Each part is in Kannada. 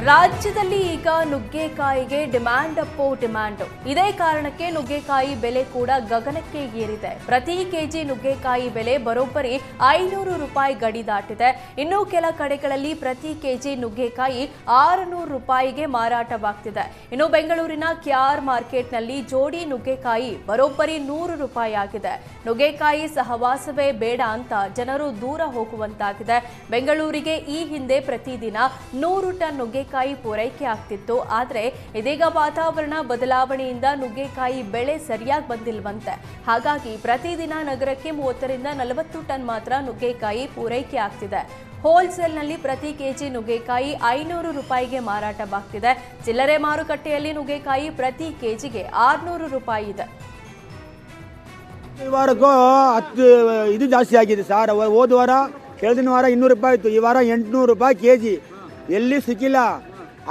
ರಾಜ್ಯದಲ್ಲಿ ಈಗ ನುಗ್ಗೆಕಾಯಿಗೆ ಡಿಮ್ಯಾಂಡ್ ಅಪ್ಪೋ ಡಿಮ್ಯಾಂಡ್. ಇದೇ ಕಾರಣಕ್ಕೆ ನುಗ್ಗೆಕಾಯಿ ಬೆಲೆ ಕೂಡ ಗಗನಕ್ಕೆ ಏರಿದೆ. ಪ್ರತಿ ಕೆಜಿ ನುಗ್ಗೆಕಾಯಿ ಬೆಲೆ ಬರೋಬ್ಬರಿ 500 ರೂಪಾಯಿ ಗಡಿ ದಾಟಿದೆ. ಇನ್ನು ಕೆಲ ಕಡೆಗಳಲ್ಲಿ ಪ್ರತಿ ಕೆಜಿ ನುಗ್ಗೆಕಾಯಿ 600 ರೂಪಾಯಿಗೆ ಮಾರಾಟವಾಗ್ತಿದೆ. ಇನ್ನು ಬೆಂಗಳೂರಿನ ಕ್ಯಾರ್ ಮಾರ್ಕೆಟ್ನಲ್ಲಿ ಜೋಡಿ ನುಗ್ಗೆಕಾಯಿ ಬರೋಬ್ಬರಿ 100 ರೂಪಾಯಿ ಆಗಿದೆ. ನುಗ್ಗೆಕಾಯಿ ಸಹವಾಸವೇ ಬೇಡ ಅಂತ ಜನರು ದೂರ ಹೋಗುವಂತಾಗಿದೆ. ಬೆಂಗಳೂರಿಗೆ ಈ ಹಿಂದೆ ಪ್ರತಿದಿನ 100 ಟನ್ ನುಗ್ಗೆಕಾಯಿ ಪೂರೈಕೆ ಆಗ್ತಿತ್ತು. ಆದರೆ ಇದೀಗ ವಾತಾವರಣ ಬದಲಾವಣೆಯಿಂದ ನುಗ್ಗೆಕಾಯಿ ಬೆಳೆ ಸರಿಯಾಗಿ ಬಂದಿಲ್ವಂತೆ. ಹಾಗಾಗಿ ಪ್ರತಿದಿನ ನಗರಕ್ಕೆ 30 ರಿಂದ 40 ಟನ್ ಮಾತ್ರ ನುಗ್ಗೆಕಾಯಿ ಪೂರೈಕೆ ಆಗ್ತಿದೆ. ಹೋಲ್ಸೇಲ್ನಲ್ಲಿ ಪ್ರತಿ ಕೆಜಿ ನುಗ್ಗೆಕಾಯಿ 500 ರೂಪಾಯಿಗೆ ಮಾರಾಟವಾಗ್ತಿದೆ. ಚಿಲ್ಲರೆ ಮಾರುಕಟ್ಟೆಯಲ್ಲಿ ನುಗ್ಗೆಕಾಯಿ ಪ್ರತಿ ಕೆಜಿಗೆ 600 ರೂಪಾಯಿ ಇದೆ. ಈ ವಾರಕ್ಕೂ 10 ಇದು ಜಾಸ್ತಿ ಆಗಿದೆ ಸರ್. ಹೋದ ವಾರ ಕೆಳದಿನ ವಾರ 200 ರೂಪಾಯಿ ಇತ್ತು. ಈ ವಾರ 800 ರೂಪಾಯಿ ಕೆಜಿ. ಎಲ್ಲಿ ಸಿಕ್ಕಿಲ್ಲ.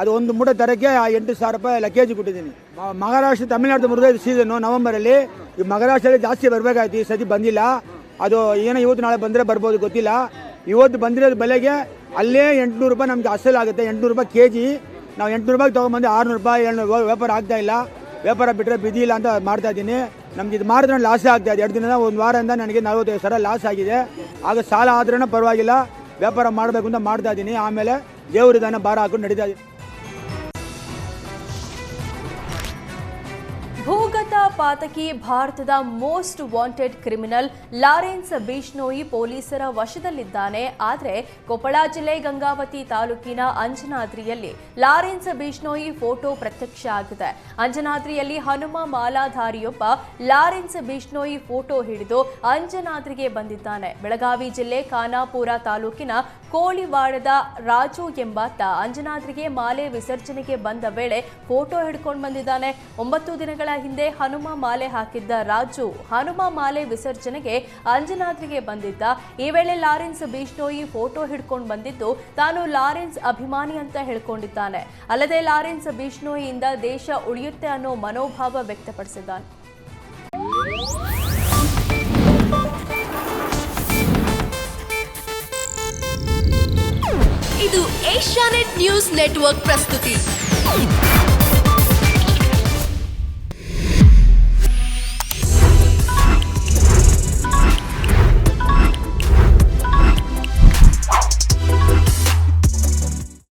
ಅದು ಒಂದು ಮೂಟೆ ತರಕ್ಕೆ 8,000 ರೂಪಾಯಿ ಎಲ್ಲ ಕೆಜಿ ಕೊಟ್ಟಿದ್ದೀನಿ. ಮಹಾರಾಷ್ಟ್ರ ತಮಿಳುನಾಡು ಮುರಿದ ಸೀಸನ್ನು ನವೆಂಬರಲ್ಲಿ. ಈ ಮಹಾರಾಷ್ಟ್ರದಲ್ಲಿ ಜಾಸ್ತಿ ಬರಬೇಕಾಯ್ತು, ಈ ಸತಿ ಬಂದಿಲ್ಲ. ಅದು ಏನೋ ಇವತ್ತು ನಾಳೆ ಬಂದರೆ ಬರ್ಬೋದು, ಗೊತ್ತಿಲ್ಲ. ಇವತ್ತು ಬಂದಿರೋದು ಬೆಲೆಗೆ ಅಲ್ಲೇ 800 ರೂಪಾಯಿ ನಮಗೆ ಅಸಲು ಆಗುತ್ತೆ. 800 ರೂಪಾಯಿ ಕೆಜಿ. ನಾವು 800 ರೂಪಾಯಿಗೆ ತೊಗೊಂಬಂದು 600 ರೂಪಾಯಿ 700 ವ್ಯಾಪಾರ ಆಗ್ತಾ ಇಲ್ಲ. ವ್ಯಾಪಾರ ಬಿಟ್ಟರೆ ಬಿದ್ದಿ ಇಲ್ಲ ಅಂತ ಮಾಡ್ತಾ ಇದ್ದೀನಿ. ನಮ್ಗೆ ಇದು ಮಾಡಿದ್ರೆ ಲಾಸೇ ಆಗ್ತಾ ಇದೆ. 2 ದಿನದ ಒಂದು ವಾರದಿಂದ ನನಗೆ 45,000 ಲಾಸ್ ಆಗಿದೆ. ಆಗ ಸಾಲ ಆದ್ರೂ ಪರವಾಗಿಲ್ಲ, ವ್ಯಾಪಾರ ಮಾಡಬೇಕು ಅಂತ ಮಾಡ್ತಾ ಇದ್ದೀನಿ. ಆಮೇಲೆ ದೇವರಿದಾನ ಭಾರ ಹಾಕೊಂಡು ನಡೀತಾ ಇದ್ದೀನಿ. ಭೂಗತ ಪಾತಕಿ ಭಾರತದ most wanted criminal Lawrence Bishnoi ಪೊಲೀಸರ ವಶದಲ್ಲಿದ್ದಾನೆ. ಆದರೆ ಕೊಪ್ಪಳ ಜಿಲ್ಲೆ ಗಂಗಾವತಿ ತಾಲೂಕಿನ ಅಂಜನಾದ್ರಿಯಲ್ಲಿ ಲಾರೆನ್ಸ್ ಬಿಷ್ಣೋಯಿ ಫೋಟೋ ಪ್ರತ್ಯಕ್ಷ ಆಗಿದೆ. ಅಂಜನಾದ್ರಿಯಲ್ಲಿ ಹನುಮ ಮಾಲಾಧಾರಿಯೊಬ್ಬ ಲಾರೆನ್ಸ್ ಬಿಷ್ಣೋಯಿ ಫೋಟೋ ಹಿಡಿದು ಅಂಜನಾದ್ರಿಗೆ ಬಂದಿದ್ದಾನೆ. ಬೆಳಗಾವಿ ಜಿಲ್ಲೆ ಖಾನಾಪುರ ತಾಲೂಕಿನ ಕೋಳಿವಾಡದ ರಾಜು ಎಂಬಾತ ಅಂಜನಾದ್ರಿಗೆ ಮಾಲೆ ವಿಸರ್ಜನೆಗೆ ಬಂದ ವೇಳೆ ಫೋಟೋ ಹಿಡ್ಕೊಂಡು ಬಂದಿದ್ದಾನೆ. 9 ದಿನಗಳ ಹಿಂದೆ ಹನುಮ ಮಾಲೆ ಹಾಕಿದ್ದ ರಾಜು ಹನುಮ ಮಾಲೆ ವಿಸರ್ಜನೆಗೆ ಅಂಜನಾದ್ರಿಗೆ ಬಂದಿದ್ದ. ಈ ವೇಳೆ ಲಾರೆನ್ಸ್ ಬಿಷ್ಣೋಯಿ ಫೋಟೋ ಹಿಡ್ಕೊಂಡು ಬಂದಿದ್ದು ತಾನು ಲಾರೆನ್ಸ್ ಅಭಿಮಾನಿ ಅಂತ ಹೇಳ್ಕೊಂಡಿದ್ದಾನೆ. ಅಲ್ಲದೆ ಲಾರೆನ್ಸ್ ಬಿಷ್ಣೋಯಿಯಿಂದ ದೇಶ ಉಳಿಯುತ್ತೆ ಅನ್ನೋ ಮನೋಭಾವ ವ್ಯಕ್ತಪಡಿಸಿದ್ದಾನೆ. ಇದು ಏಷ್ಯಾನೆಟ್ ನ್ಯೂಸ್ ನೆಟ್ವರ್ಕ್ ಪ್ರಸ್ತುತಿ.